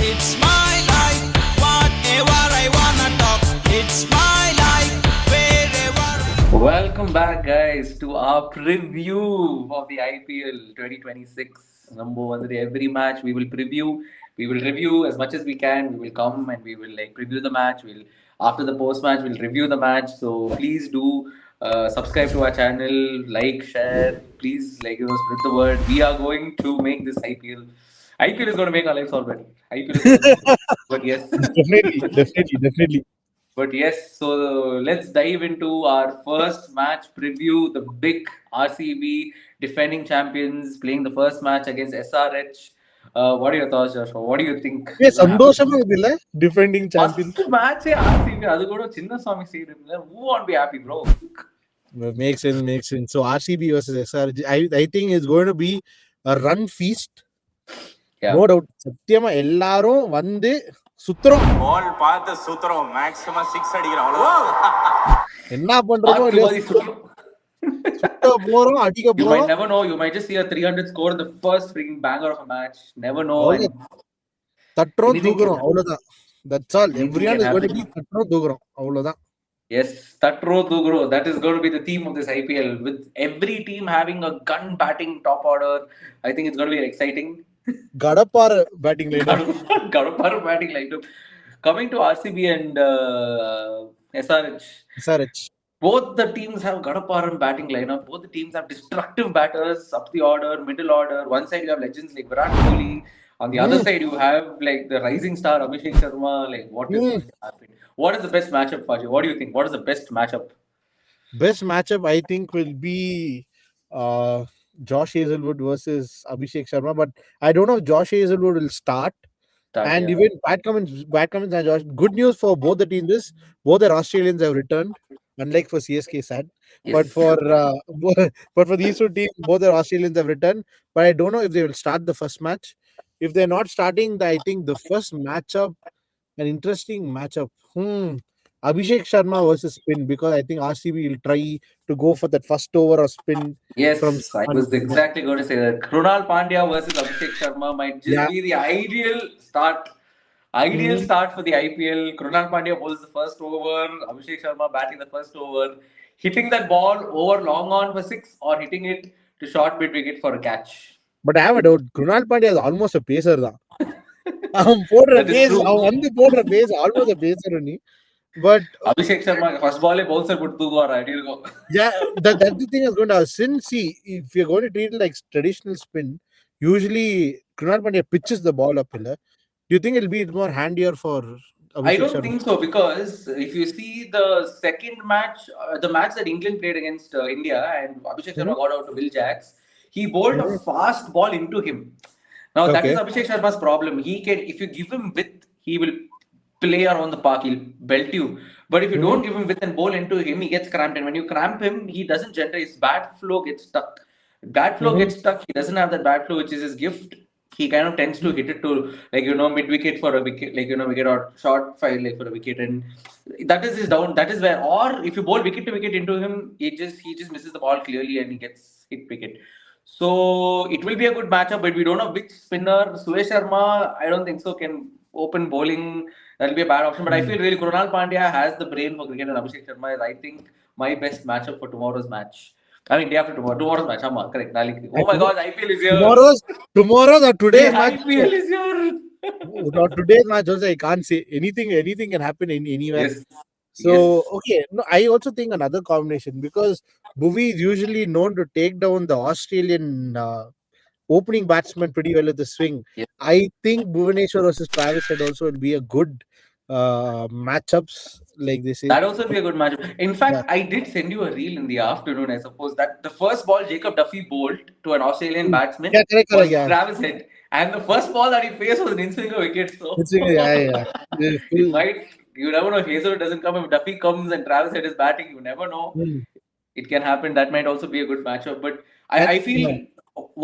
It's my life, whatever I wanna talk. It's my life, wherever. Welcome back, guys, to our preview of the IPL 2026. Number one, every match we will preview, we will review as much as we can. We will come and we will like preview the match. We'll after the post match, we'll review the match. So please do subscribe to our channel, like, share. Please spread the word. We are going to make this IPL. IPL is going to make our lives all better. IPL is going to, but yes. Definitely. But yes, so let's dive into our first match preview. The big RCB defending champions playing the first match against SRH. What are your thoughts, Joshua? What do you think is going to happen? ಸಂತೋಷமா ಇದಿಲ್ಲ defending champion. First match RCB, ಅದು ಕೂಡ Chinnaswamy stadium. Who won't be happy, bro? Makes sense. So RCB versus SRH. I think it's going to be a run feast. Yeah. No doubt. சத்தியமா எல்லாரும் வந்து சுத்துறோம். பால் பார்த்து சுத்துறோம். Maximum 6 அடிக்கிறோம். அவ்வளவுதான். என்ன பண்றோமோ இல்லையோ சுத்த போறோம், அடிக்க You போறோம். might never know. You might just see a 300 score in the first freaking banger of a match. Never know. தட்டுறோம் Anything தூக்குறோம், can அவ்வளவுதான். That's all. Anything Everyone can is going to happen. be தட்டுறோம் தூக்குறோம், அவ்வளவுதான். Yes, Tatro Dugro. That is going to be the theme of this IPL. With every team having a gun batting top order, I think it's going to be exciting. கடப்பார batting line. Gadapar batting lineup. Coming to RCB and SRH. SRH. Both the teams have Gadaparan batting lineup. Both the teams have destructive batters up the order, middle order. One side you have legends like Virat Kohli. On the other side you have like the rising star Abhishek Sharma. Like what is going to happen? What is the best matchup, Faji? What do you think? What is the best matchup? Best matchup I think will be Josh Hazelwood versus Abhishek Sharma, but I don't know if Josh Hazelwood will start. And Yeah. even Pat Cummins and Josh. Good news for both the teams is both their Australians have returned, unlike for CSK, sad. Yes. But for these two teams, both their Australians have returned. But I don't know if they will start the first match. If they're not starting, I think the first matchup, an interesting matchup. Abhishek Sharma versus spin, because I think RCB will try to go for that first over or spin. Yes, from I was exactly going to say that. Krunal Pandya versus Abhishek Sharma might just be the ideal start. Start for the IPL. Krunal Pandya bowls the first over. Abhishek Sharma batting the first over. Hitting that ball over long on for 6 or hitting it to short mid wicket for a catch. But I have a doubt. Krunal Pandya is almost a pacer. அவன் போடுற base, அவன் வந்து போடுற pace almost a pacer only. But Abhishek Sharma first ball bouncer put தூக்குவாரா அடிருக்கோ. Yeah, that's the thing I was going to ask. Since if you're going to treat it like traditional spin, usually Krunal Pandya pitches the ball up here. Do you think it'll be more handier for Abhishek I don't Sharma? think so, because if you see the second match, the match that England played against India, and Abhishek Sharma got out to Will Jacks, he bowled a fast ball into him. Now that is Abhishek Sharma's problem. He can, if you give him width, he will play around the park, he'll belt you. But if you don't give him width and bowl into him, he gets cramped. And when you cramp him, he doesn't generate, his bat flow gets stuck. Bat flow gets stuck. He doesn't have that bat flow, which is his gift. He kind of tends to hit it to mid wicket for a wicket, wicket or short file for a wicket, and that is his down. That is where, or if you bowl wicket to wicket into him, he just misses the ball clearly and he gets hit wicket. So it will be a good matchup, but we don't know which spinner. Suresh Sharma, I don't think so, can open bowling. That'll be a bad option. But I feel really Krunal Pandya has the brain for cricket, and Abhishek Sharma is, I think, my best matchup for tomorrow's match. I mean, day after tomorrow's match. Correct. Oh my God, IPL is here. Tomorrow's or today's match. IPL is here. Not today's match also, I can't say anything. Anything can happen anywhere. Yes. So, okay. No, I also think another combination, because Bhuvi is usually known to take down the Australian opening batsman pretty well at the swing. Yes. I think Bhuvaneshwar versus Travis Head also will be a good matchups, like they say. That also will be a good matchup. In fact, I did send you a reel in the afternoon, I suppose, that the first ball Jacob Duffy bowled to an Australian batsman was Travis Head. And the first ball that he faced was an in-swinger wicket. So it might, you never know if Hazelwood doesn't come. If Duffy comes and Travis Head is batting, you never know. It can happen. That might also be a good matchup. But I feel,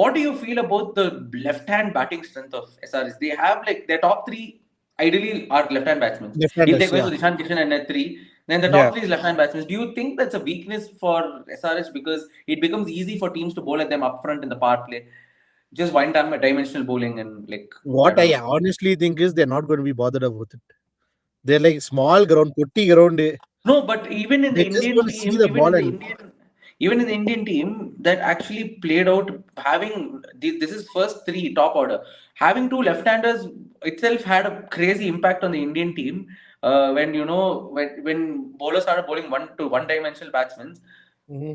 what do you feel about the left-hand batting strength of SRS? They have their top 3 ideally are left-hand batsmen. If they go with Ishan Kishan and at 3, then the top 3 is left-hand batsmen. Do you think that's a weakness for SRH, because it becomes easy for teams to bowl at them up front in the power play? just one-dimensional bowling and like I What don't I know. honestly think is they're not going to be bothered about it. They're like small ground, putty ground. No, but even in the They're just Indian going to see team, the ball and even in the Indian team that actually played out having this is first three top order. Having two left-handers itself had a crazy impact on the Indian team. When when bowlers started bowling one-dimensional batsmen, Mhm.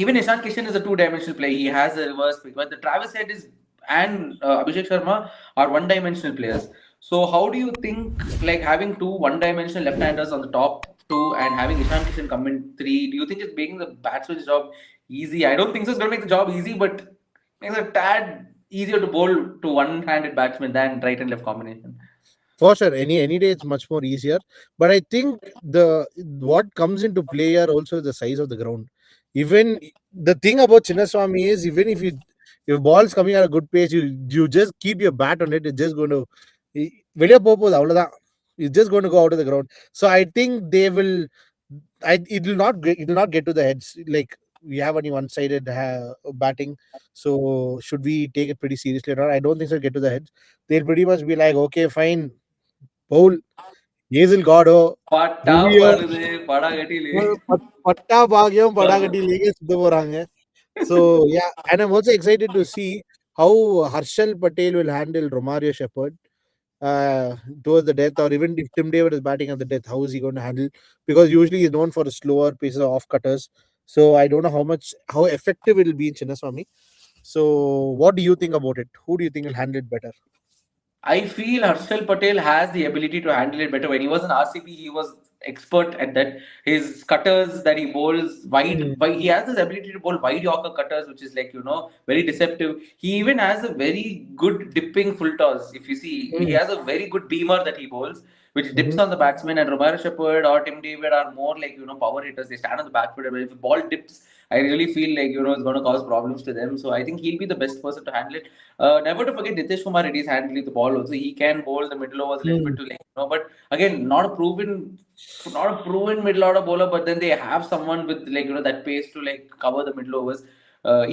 even Ishan Kishan is a two-dimensional play. He has a reverse pick, but the Travis Head is and Abhishek Sharma are one-dimensional players. So how do you think like having two one-dimensional left-handers on the top two and having Ishan Kishan come in three? Do you think it's making the batsman's job easy? I don't think so. It's going to make the job easy, but it's a tad easier to bowl to one-handed batsman than right and left combination. For sure, any day it's much more easier. But I think the what comes into play here also is the size of the ground. Even the thing about Chinnaswamy is even if ball's coming at a good pace, you just keep your bat on it. It's just going to வெளிய போகுது அவ்வளவுதான். It's just going to go out of the ground. So I think they will. It will not get to the heads. Like we have only one-sided batting, so should we take it pretty seriously or not? I don't think so. Get to the heads. They'll pretty much be like, okay, fine, bowl. Hazel Godo, patta Bhuvio, படுது படாகட்டிலே பட்டா பாகியம் படாகட்டி லீக சுத்த போறாங்க. So yeah, and I'm also excited to see how Harshal Patel will handle Romario Shepherd uh, towards the death, or even if Tim David is batting at the death, how is he going to handle? Because usually he's known for the slower pieces of off cutters. So I don't know how effective it will be in Chinnaswamy. So what do you think about it? Who do you think will handle it better? I feel Harshal Patel has the ability to handle it better. When he was in RCB, he was expert at that. His cutters that he bowls Hmm. he has this ability to bowl wide Yorker cutters, which is like very deceptive. He even has a very good dipping full toss. If you see, he Hmm. has a very good beamer that he bowls, which dips Mhm. on the batsman. And Romero Shepherd or Tim David are more like power hitters. They stand on the back foot. But if the ball dips, I really feel like it's going to cause problems to them. So I think he'll be the best person to handle it. Never to forget Nitish Kumar Reddy is handling the ball also. He can bowl the middle overs a little Hmm. bit to but again, not a proven middle order bowler. But then they have someone with that pace to cover the middle overs.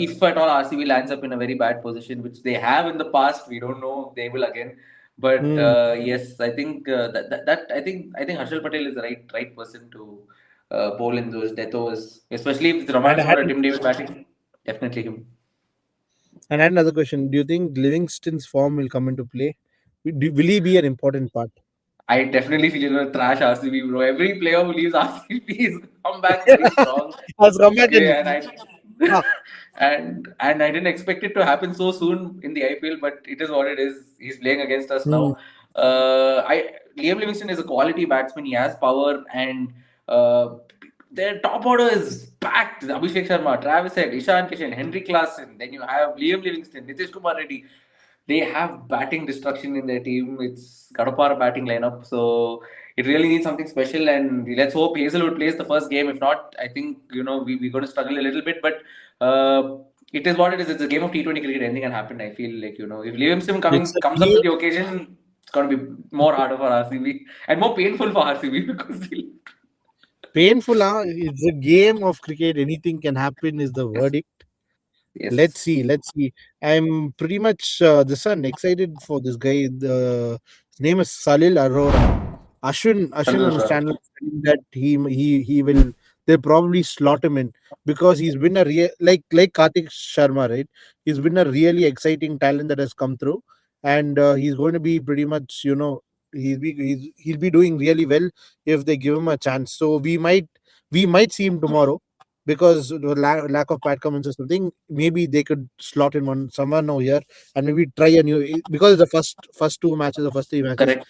If at all RCB lands up in a very bad position, which they have in the past, we don't know if they will again. But Hmm. yes, I think that I think Harshal Patel is the right person to bowl in those death overs, especially if it's And Romario I had Shepherd or Tim David batting. Definitely him. and I had another question. Do you think Livingston's form will come into play? Will he be an important part? I definitely feel you're gonna trash RCB, bro. Every player who leaves RCB is come back very strong. Has come back Okay, and and I ah, and I didn't expect it to happen so soon in the IPL, but it is what it is. He's playing against us hmm. now. I Liam Livingston is a quality batsman. He has power, and uh, their top order is packed. Abhishek Sharma, Travis Head, Ishan Kishan, Henry Klaasen. Then you have Liam Livingston, Nitish Kumar Reddy. They have batting destruction in their team. It's Kadapar batting lineup, so it really needs something special. And let's hope Hazelwood plays the first game. If not, I think we're going to struggle a little bit. But it is what it is. It's a game of T20 cricket. Anything can happen. I feel like if Livingstone It's coming a comes up to game the occasion, it's going to be more harder for RCB and more painful for RCB because painful. It's a game of cricket. Anything can happen is the yes, verdict. Let's yes, see. Let's see. I'm pretty much this one excited for this guy. His name is Salil Arora. Ashwin on his Chandra. channel is saying that he will they'll probably slot him in because he's been a real like Kartik Sharma, right? He's been a really exciting talent that has come through, and he's going to be pretty much he'll be doing really well if they give him a chance. So we might see him tomorrow because the lack of Pat Cummins or something. Maybe they could slot in someone over here and maybe try a new because the first two matches, the first three matches, Correct.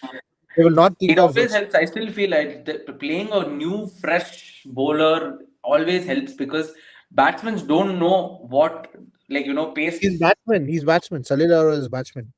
they will not think It of always helps. I still feel like playing a new, fresh bowler always helps because batsmen don't know what, he's pace. batsman. He's batsman. Salil Arora is batsman.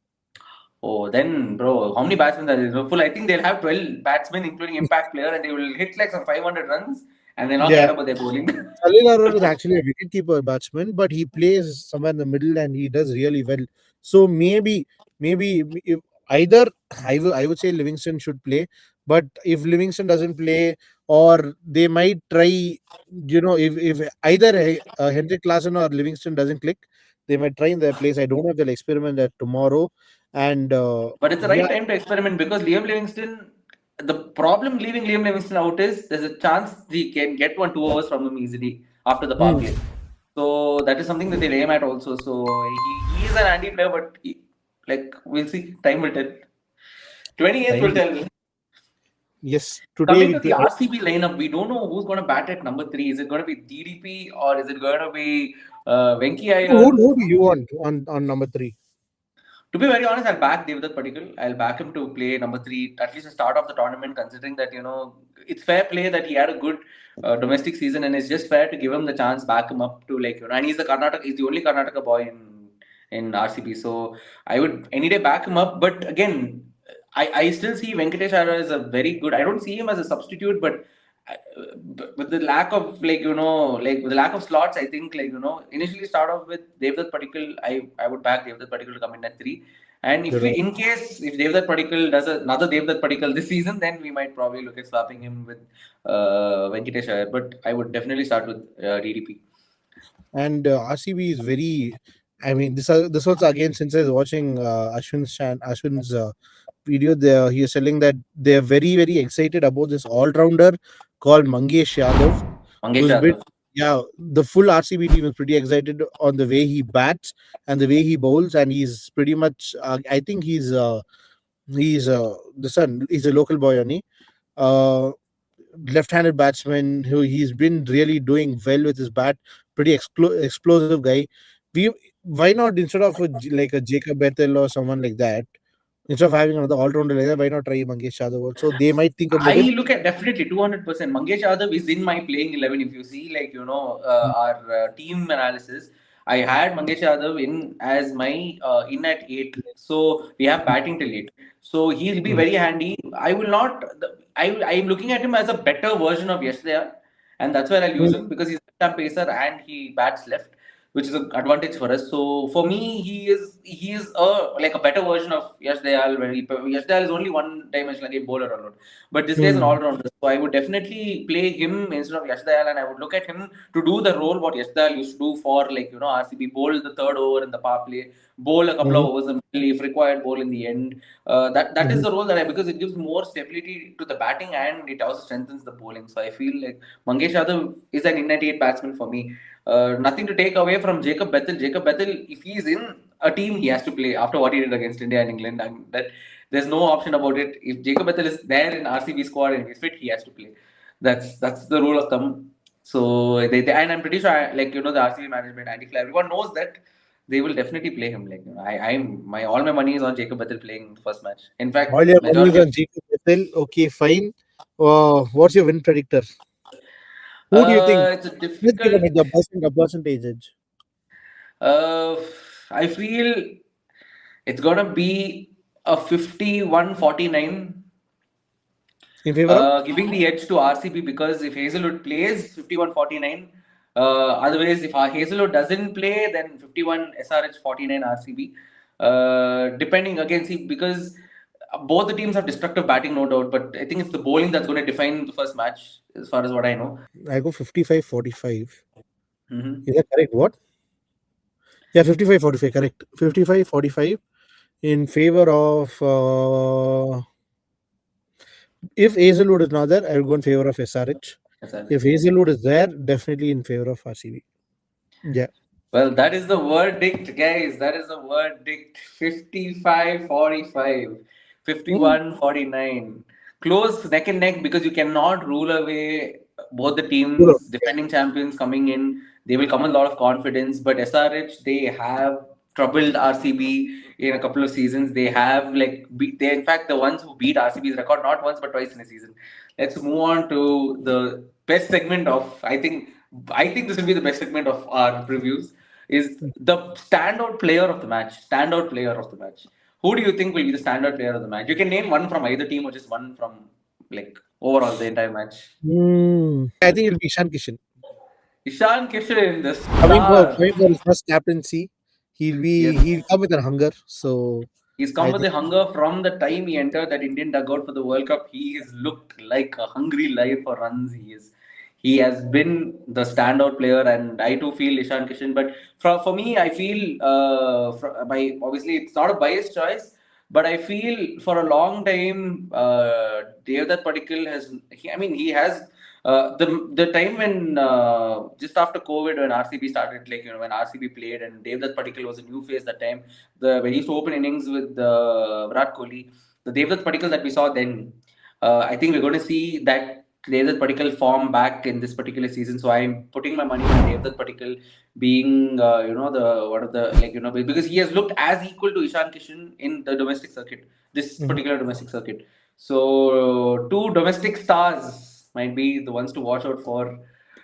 Oh, then, bro, how many batsmen are there? Full, I think they'll have 12 batsmen, including impact player, and they will hit like some 500 runs, and they're not Yeah. cared about their bowling. Salil Arora is actually a wicketkeeper batsman, but he plays somewhere in the middle and he does really well. So maybe if either I would say Livingston should play, but if Livingston doesn't play, or they might try, if either Henrik Larsson or Livingston doesn't click, They might try in their place. I don't know if they'll experiment that tomorrow. And But it's the right time to experiment because Liam Livingstone. The problem leaving Liam Livingstone out is there's a chance he can get 2 overs from him easily after the power play. So that is something that they'll aim at also. So he is an anti player, but we'll see. Time will tell. 28th will tell. Yes, today Coming we to the RCB lineup, we don't know who's going to bat at number 3. Is it going to be DDP or is it going to be Venki Iyer? Who do you want on number 3? To be very honest, I'll back Devdutt Padikkal. I'll back him to play number 3, at least the start of the tournament, considering that, it's fair play that he had a good domestic season and it's just fair to give him the chance, back him up to and he's the only Karnataka boy in RCB. So I would any day back him up. But again, I still see Venkatesh Iyer as a very good, I don't see him as a substitute, but with the lack of with the lack of slots, I think initially start off with Devdutt Padikkal. I would back Devdutt Padikkal to come in at 3. And if Devdutt Padikkal does another Devdutt Padikkal this season, then we might probably look at swapping him with Venkatesh Iyer. But I would definitely start with DDP. And RCB is very. I mean, this was again since I was watching Ashwin's video. There he is telling that they are very very excited about this all rounder called Mangesh Yadav. The full RCB team is pretty excited on the way he bats and the way he bowls, and he's pretty much. I think he's the son. He's a local boy only. Left-handed batsman who he's been really doing well with his bat. Pretty explosive guy. Why not instead of a Jacob Bethel or someone like that? Instead of having another all-rounder like that, why not try Mangesh Yadav also? They might think about it. I look at definitely 200%. Mangesh Yadav is in my playing 11. If you see, our team analysis, I had Mangesh Yadav in as my in at 8. So we have batting till 8. So he'll be very handy. I will not. I'm looking at him as a better version of Yash Dayal, and that's where I'll use him because he's a pacer and he bats left, which is an advantage for us. So for me, he is a better version of Yash Dayal. Yash Dayal is only one dimension, like a bowler or not. But this guy is an all-rounder. So I would definitely play him instead of Yash Dayal, and I would look at him to do the role what Yash Dayal used to do for RCB, bowl the third over in the power play, bowl a couple of overs in the middle, if required, bowl in the end. That is the role because it gives more stability to the batting and it also strengthens the bowling. So I feel like Mangesh Yadav is an in at 8 batsman for me. Nothing to take away from Jacob Bethel. Jacob Bethel, if he's in a team, he has to play after what he did against India and England. There's no option about it. If Jacob Bethel is there in RCB squad and he's fit, he has to play. That's the rule of thumb. So and I'm pretty sure, the RCB management, everyone knows that they will definitely play him. All my money is on Jacob Bethel playing the first match. In fact, all your money is on Jacob Bethel. Okay, fine. What's your win predictor? Who do you think? It's a difficult. The percentage. I feel it's gonna be a 51-49. In favor of? Giving the edge to RCB because if Hazelwood plays 51-49, otherwise if Hazelwood doesn't play, then 51 SRH 49 RCB. Depending again, because both the teams have destructive batting, no doubt, but I think it's the bowling that's going to define the first match, as far as what I know. I go 55-45. Is that correct? What? Yeah, 55-45, correct. 55-45 in favor of. If Hazelwood is not there, I will go in favor of SRH. If Hazelwood is there, definitely in favor of RCB. Yeah. Well, that is the verdict, guys. That is the verdict. 55-45. 51-49. Close neck and neck because you cannot rule away both the teams, defending champions coming in. They will come with a lot of confidence. But SRH, they have troubled RCB in a couple of seasons. They have they in fact the ones who beat RCB's record not once but twice in a season. Let's move on to the best segment of I think this will be the best segment of our previews. Is the standout player of the match. Standout player of the match. Who do you think will be the standout player of the match? You can name one from either team or just one from overall the entire match. I think it'll be Ishan Kishan. Ishan Kishan in this. Coming for his first captaincy, he'll come with a hunger. So he's come with a hunger from the time he entered that Indian dugout for the World Cup. He has looked like a hungry lion for runs. He has been the standout player, and I too feel Ishan Kishan. But for me, I feel by obviously it's not a biased choice, but I feel for a long time, Devdutt Padikkal has. He has the time when just after COVID, when RCB started, when RCB played and Devdutt Padikkal was a new face that time. When he used to open innings with Virat Kohli, the Devdutt Padikkal that we saw then, I think we're going to see that Devdutt Padikkal form back in this particular season. So I'm putting my money on Devdutt Padikkal being, the one of the because he has looked as equal to Ishan Kishan in the domestic circuit, this particular domestic circuit. So two domestic stars might be the ones to watch out for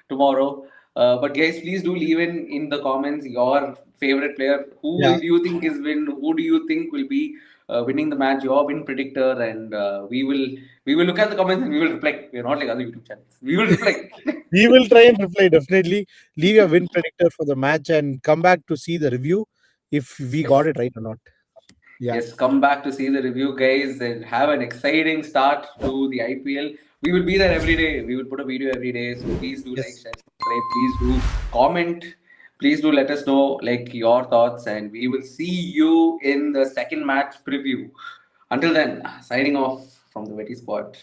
tomorrow. But guys, please do leave in the comments your favorite player. Who do you think is win? Who do you think will be winning the match? Your win predictor, and we will look at the comments and we will reply. We are not like other YouTube channels. We will reply. We will try and reply, definitely. Leave your win predictor for the match and come back to see the review if we got it right or not. Yeah. Yes, come back to see the review, guys, and have an exciting start to the IPL. We will be there every day. We will put a video every day. So please do like, share, subscribe. Please do comment. Please do let us know your thoughts, and we will see you in the second match preview. Until then, signing off from the Vetti Squad.